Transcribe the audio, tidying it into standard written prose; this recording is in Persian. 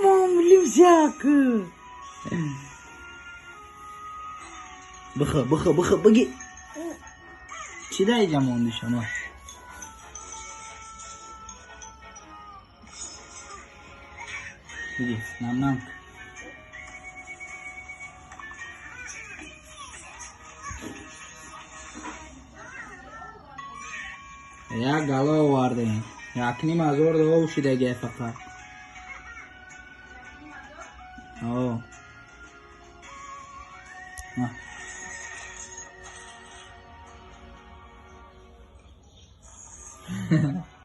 مامان لمساك. بخ بگی چی دایی جمعوندی شما؟ بگی نم یک گلا آوردیم یک نیم از ارد آب شدگی فقط. آه